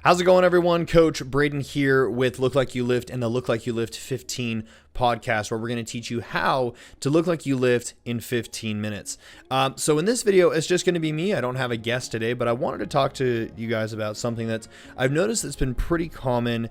How's it going, everyone? Coach Braydon here with Look Like You Lift and the Look Like You Lift 15 podcast, where we're going to teach you how to look like you lift in 15 minutes. So in this video, it's just going to be me. I don't have a guest today, but I wanted to talk to you guys about something that I've noticed that's been pretty common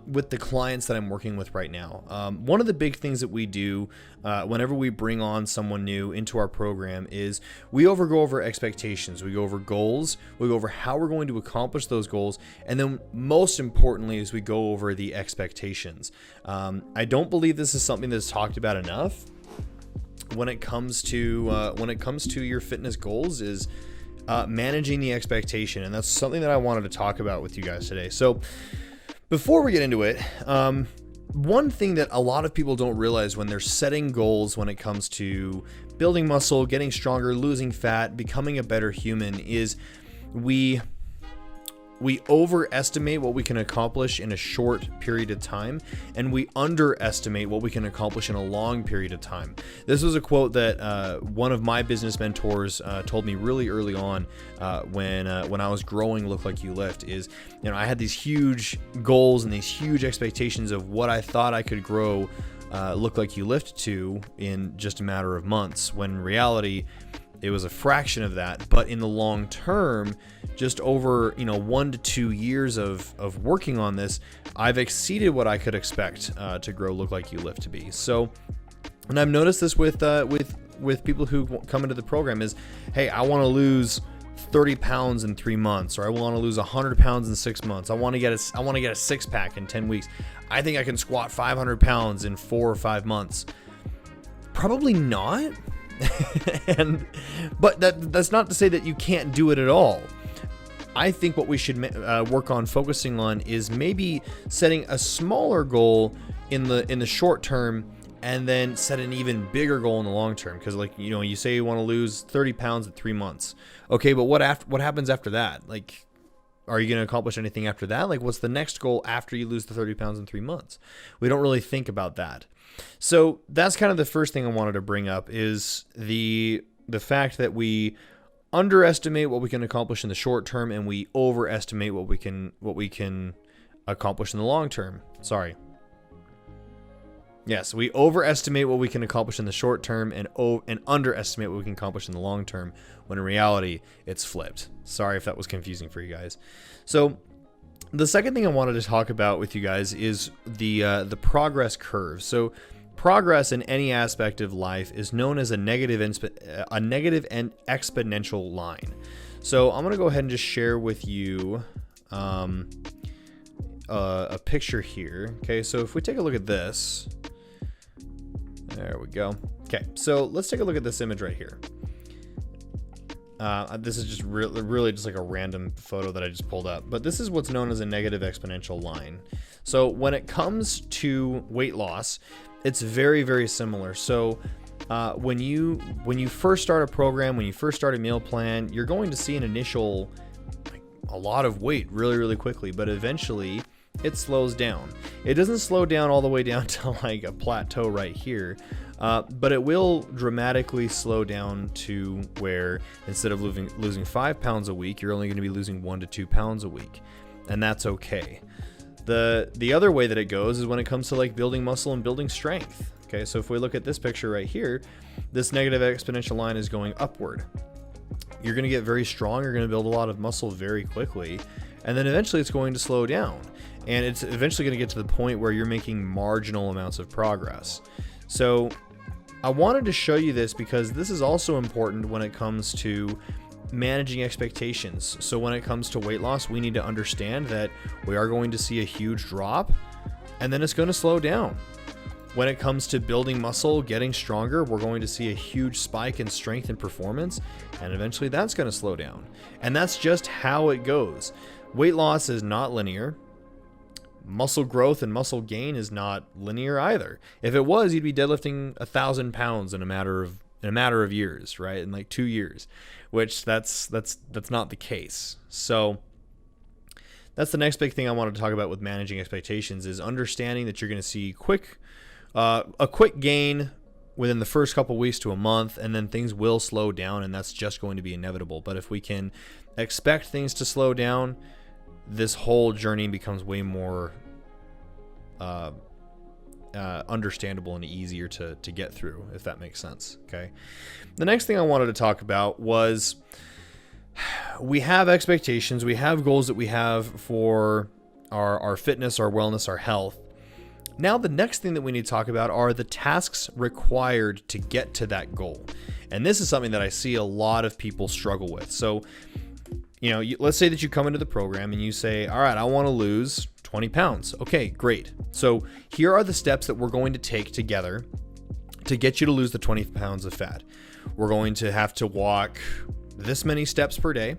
with the clients that I'm working with right now. One of the big things that we do whenever we bring on someone new into our program is we go over expectations. We go over goals. We go over how we're going to accomplish those goals. And then most importantly is we go over the expectations. I don't believe this is something that's talked about enough when it comes to your fitness goals is managing the expectation. And that's something that I wanted to talk about with you guys today. So before we get into it, one thing that a lot of people don't realize when they're setting goals when it comes to building muscle, getting stronger, losing fat, becoming a better human is we overestimate what we can accomplish in a short period of time, and we underestimate what we can accomplish in a long period of time. This was a quote that one of my business mentors told me really early on when I was growing Look Like You Lift. Is, I had these huge goals and these huge expectations of what I thought I could grow Look Like You Lift to in just a matter of months, when in reality it was a fraction of that. But in the long term, just over 1 to 2 years of working on this, I've exceeded what I could expect to grow Look Like You Lift to be. So, and I've noticed this with people who come into the program is, hey, I want to lose 30 pounds in 3 months, or I want to lose 100 pounds in 6 months. I want to get a six pack in 10 weeks. I think I can squat 500 pounds in 4 or 5 months. Probably not. But that's not to say that you can't do it at all. I think what we should work on focusing on is maybe setting a smaller goal in the short term, and then set an even bigger goal in the long term. Because you say you want to lose 30 pounds in 3 months. Okay, but what happens after that? Like, are you going to accomplish anything after that? Like, what's the next goal after you lose the 30 pounds in 3 months? We don't really think about that. So that's kind of the first thing I wanted to bring up is the fact that we underestimate what we can accomplish in the short term, and we overestimate what we can accomplish in the long term. Sorry. Yes, we overestimate what we can accomplish in the short term and underestimate what we can accomplish in the long term, when in reality it's flipped. Sorry if that was confusing for you guys. So the second thing I wanted to talk about with you guys is the progress curve. So progress in any aspect of life is known as a negative and exponential line. So I'm going to go ahead and just share with you a picture here. Okay, so if we take a look at this, there we go. Okay, so let's take a look at this image right here. This is just really just like a random photo that I just pulled up, but this is what's known as a negative exponential line. So when it comes to weight loss, it's very, very similar. So when you first start a program, when you first start a meal plan, you're going to see an initial, a lot of weight really, really quickly, but eventually it slows down. It doesn't slow down all the way down to like a plateau right here. But it will dramatically slow down to where instead of losing 5 pounds a week, you're only going to be losing 1 to 2 pounds a week. And that's okay. The other way that it goes is when it comes to like building muscle and building strength. Okay, so if we look at this picture right here, this negative exponential line is going upward. You're going to get very strong. You're going to build a lot of muscle very quickly. And then eventually it's going to slow down. And it's eventually going to get to the point where you're making marginal amounts of progress. So I wanted to show you this because this is also important when it comes to managing expectations. So when it comes to weight loss, we need to understand that we are going to see a huge drop, and then it's going to slow down. When it comes to building muscle, getting stronger, we're going to see a huge spike in strength and performance, and eventually that's going to slow down. And that's just how it goes. Weight loss is not linear. Muscle growth and muscle gain is not linear either. If it was, you'd be deadlifting 1,000 pounds in a matter of years, right? In like 2 years, which that's not the case. So that's the next big thing I wanted to talk about with managing expectations is understanding that you're going to see a quick gain within the first couple weeks to a month, and then things will slow down, and that's just going to be inevitable. But if we can expect things to slow down, this whole journey becomes way more understandable and easier to get through, if that makes sense. Okay. The next thing I wanted to talk about was we have expectations, we have goals that we have for our fitness, our wellness, our health. Now, the next thing that we need to talk about are the tasks required to get to that goal. And this is something that I see a lot of people struggle with. So, let's say that you come into the program and you say, all right, I want to lose 20 pounds. Okay, great. So here are the steps that we're going to take together to get you to lose the 20 pounds of fat. We're going to have to walk this many steps per day.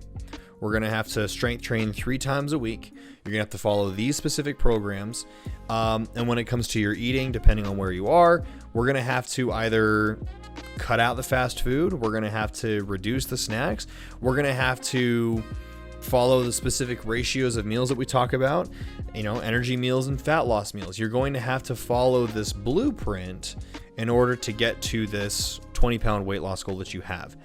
We're going to have to strength train 3 times a week. You're going to have to follow these specific programs. And when it comes to your eating, depending on where you are, we're going to have to either cut out the fast food. We're going to have to reduce the snacks. We're going to have to follow the specific ratios of meals that we talk about, energy meals and fat loss meals. You're going to have to follow this blueprint in order to get to this 20-pound weight loss goal that you have.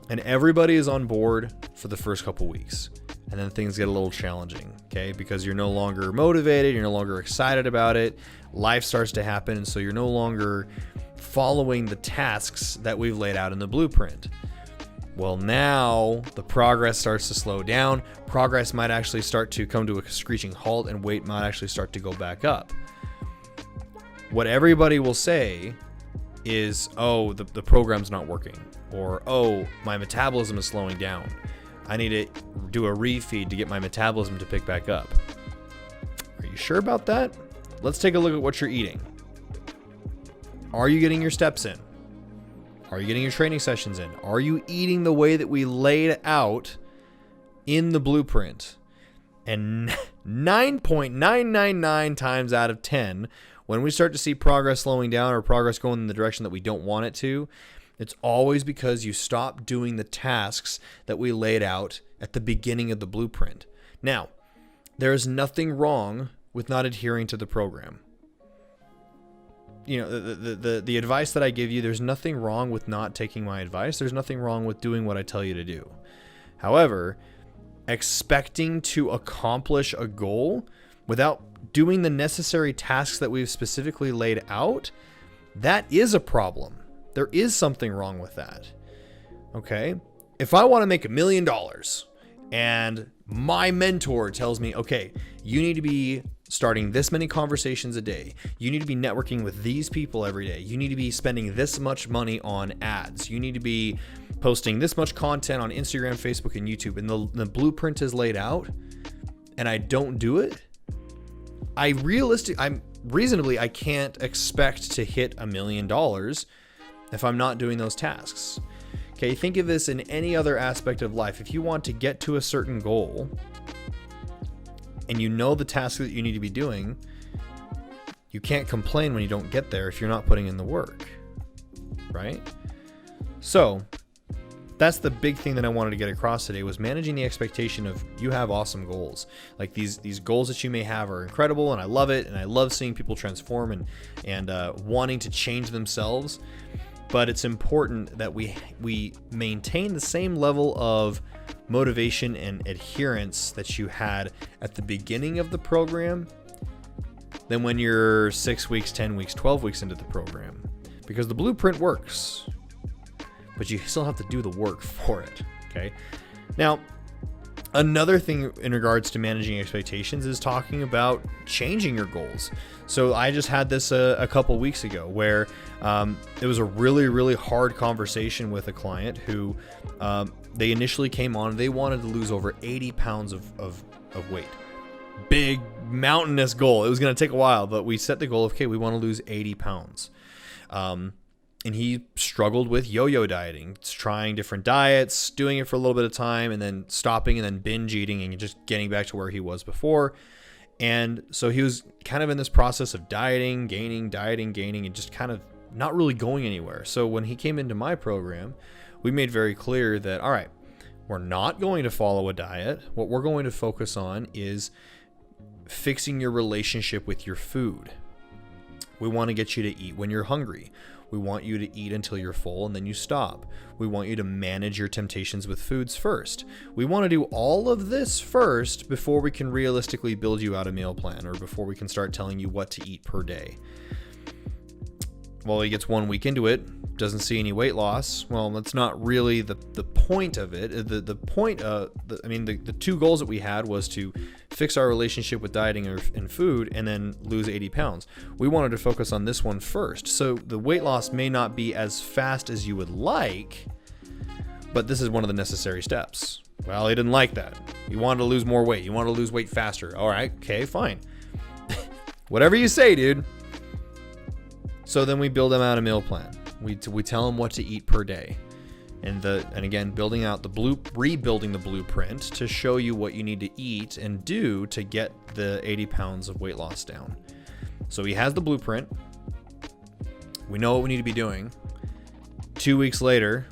And everybody is on board for the first couple weeks. And then things get a little challenging, okay? Because you're no longer motivated, you're no longer excited about it. Life starts to happen, and so you're no longer following the tasks that we've laid out in the blueprint. Well, now the progress starts to slow down. Progress might actually start to come to a screeching halt, and weight might actually start to go back up. What everybody will say is, oh, the program's not working. Or, oh, my metabolism is slowing down. I need to do a refeed to get my metabolism to pick back up. Are you sure about that? Let's take a look at what you're eating. Are you getting your steps in? Are you getting your training sessions in? Are you eating the way that we laid out in the blueprint? And 9.999 times out of 10, when we start to see progress slowing down or progress going in the direction that we don't want it to, it's always because you stop doing the tasks that we laid out at the beginning of the blueprint. Now, there is nothing wrong with not adhering to the program. The advice that I give you, there's nothing wrong with not taking my advice. There's nothing wrong with doing what I tell you to do. However, expecting to accomplish a goal without doing the necessary tasks that we've specifically laid out, that is a problem. There is something wrong with that. Okay? If I want to make $1 million and my mentor tells me, okay, you need to be starting this many conversations a day. You need to be networking with these people every day. You need to be spending this much money on ads. You need to be posting this much content on Instagram, Facebook, and YouTube. And the blueprint is laid out and I don't do it. I can't expect to hit $1 million if I'm not doing those tasks. Okay, think of this in any other aspect of life. If you want to get to a certain goal and you know the tasks that you need to be doing, you can't complain when you don't get there if you're not putting in the work, right? So that's the big thing that I wanted to get across today, was managing the expectation of you have awesome goals. Like these goals that you may have are incredible, and I love it, and I love seeing people transform and wanting to change themselves. But it's important that we maintain the same level of motivation and adherence that you had at the beginning of the program than when you're 6 weeks, 10 weeks, 12 weeks into the program. Because the blueprint works, but you still have to do the work for it, okay? Now, another thing in regards to managing expectations is talking about changing your goals. So I just had this a couple weeks ago where it was a really, really hard conversation with a client who they initially came on. They wanted to lose over 80 pounds of weight. Big, mountainous goal. It was going to take a while, but we set the goal of, okay, we want to lose 80 pounds. And he struggled with yo-yo dieting, trying different diets, doing it for a little bit of time, and then stopping and then binge eating and just getting back to where he was before. And so he was kind of in this process of dieting, gaining, and just kind of not really going anywhere. So when he came into my program, we made very clear that, all right, we're not going to follow a diet. What we're going to focus on is fixing your relationship with your food. We want to get you to eat when you're hungry. We want you to eat until you're full and then you stop. We want you to manage your temptations with foods first. We want to do all of this first before we can realistically build you out a meal plan, or before we can start telling you what to eat per day. Well, he gets 1 week into it, doesn't see any weight loss. Well, that's not really the point of it. The point of, the two goals that we had was to fix our relationship with dieting and food, and then lose 80 pounds. We wanted to focus on this one first. So the weight loss may not be as fast as you would like, but this is one of the necessary steps. Well, he didn't like that. He wanted to lose more weight. He wanted to lose weight faster. All right, okay, fine. Whatever you say, dude. So then we build him out a meal plan. We tell him what to eat per day, and again, rebuilding the blueprint to show you what you need to eat and do to get the 80 pounds of weight loss down. So he has the blueprint. We know what we need to be doing. 2 weeks later,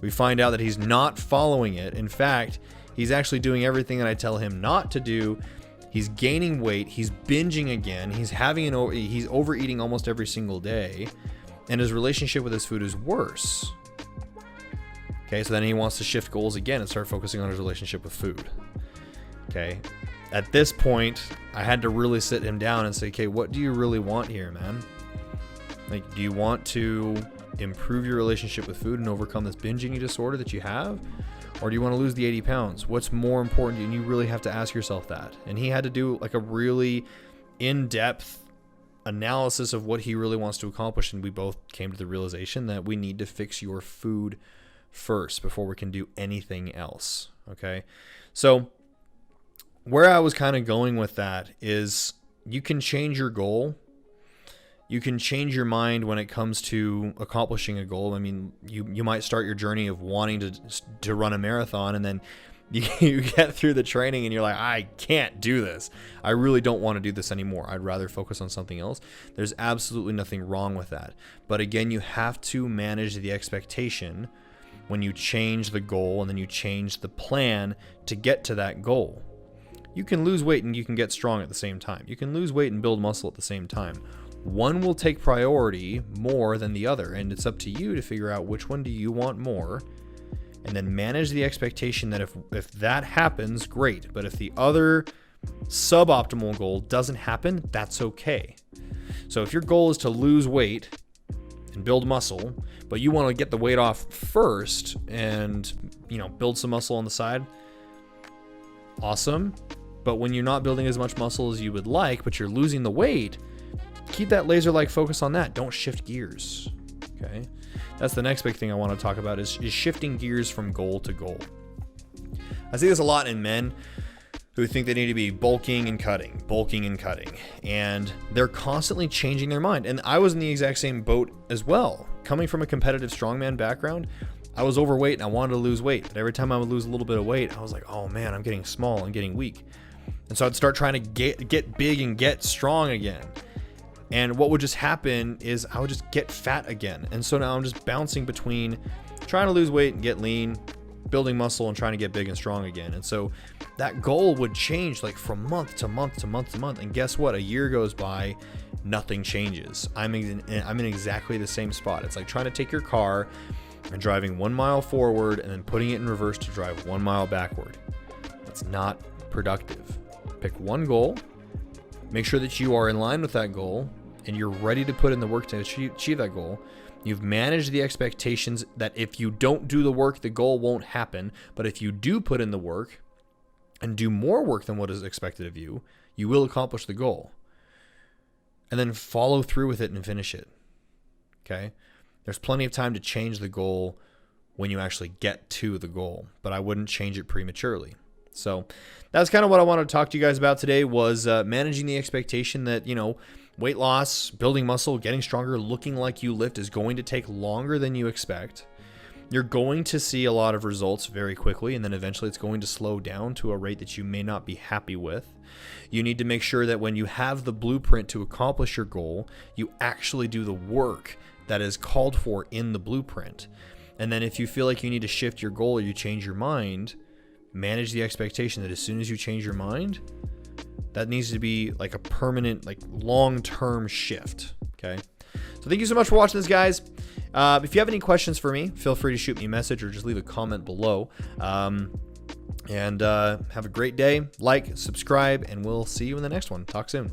we find out that he's not following it. In fact, he's actually doing everything that I tell him not to do. He's gaining weight. He's binging again. He's overeating almost every single day, and his relationship with his food is worse. Okay, so then he wants to shift goals again and start focusing on his relationship with food. Okay, at this point, I had to really sit him down and say, okay, what do you really want here, man? Like, do you want to improve your relationship with food and overcome this binge eating disorder that you have? Or do you want to lose the 80 pounds? What's more important? And you really have to ask yourself that. And he had to do like a really in-depth analysis of what he really wants to accomplish. And we both came to the realization that we need to fix your food first before we can do anything else. Okay. So where I was kind of going with that is, you can change your goal. You can change your mind when it comes to accomplishing a goal. I mean, you might start your journey of wanting to run a marathon, and then you get through the training and you're like, I can't do this. I really don't want to do this anymore. I'd rather focus on something else. There's absolutely nothing wrong with that. But again, you have to manage the expectation when you change the goal and then you change the plan to get to that goal. You can lose weight and you can get strong at the same time. You can lose weight and build muscle at the same time. One will take priority more than the other, and it's up to you to figure out which one do you want more, and then manage the expectation that if that happens, great. But if the other suboptimal goal doesn't happen, that's okay. So if your goal is to lose weight and build muscle, but you want to get the weight off first and, build some muscle on the side, awesome. But when you're not building as much muscle as you would like, but you're losing the weight, keep that laser-like focus on that. Don't shift gears. Okay, that's the next big thing I want to talk about is shifting gears from goal to goal. I see this a lot in men who think they need to be bulking and cutting, and they're constantly changing their mind. And I was in the exact same boat as well. Coming from a competitive strongman background, I was overweight and I wanted to lose weight. But every time I would lose a little bit of weight, I was like, oh man, I'm getting small and getting weak. And so I'd start trying to get big and get strong again. And what would just happen is I would just get fat again. And so now I'm just bouncing between trying to lose weight and get lean, building muscle, and trying to get big and strong again. And so that goal would change like from month to month to month to month. And guess what? A year goes by, nothing changes. I'm in exactly the same spot. It's like trying to take your car and driving 1 mile forward and then putting it in reverse to drive 1 mile backward. That's not productive. Pick one goal, make sure that you are in line with that goal, and you're ready to put in the work to achieve that goal. You've managed the expectations that if you don't do the work, the goal won't happen. But if you do put in the work and do more work than what is expected of you, you will accomplish the goal. And then follow through with it and finish it. Okay? There's plenty of time to change the goal when you actually get to the goal, but I wouldn't change it prematurely. So that's kind of what I wanted to talk to you guys about today was managing the expectation that, weight loss, building muscle, getting stronger, looking like you lift is going to take longer than you expect. You're going to see a lot of results very quickly, and then eventually it's going to slow down to a rate that you may not be happy with. You need to make sure that when you have the blueprint to accomplish your goal, you actually do the work that is called for in the blueprint. And then if you feel like you need to shift your goal or you change your mind, manage the expectation that as soon as you change your mind, that needs to be like a permanent, like long-term shift. Okay. So thank you so much for watching this, guys. If you have any questions for me, feel free to shoot me a message or just leave a comment below. And have a great day. Like, subscribe, and we'll see you in the next one. Talk soon.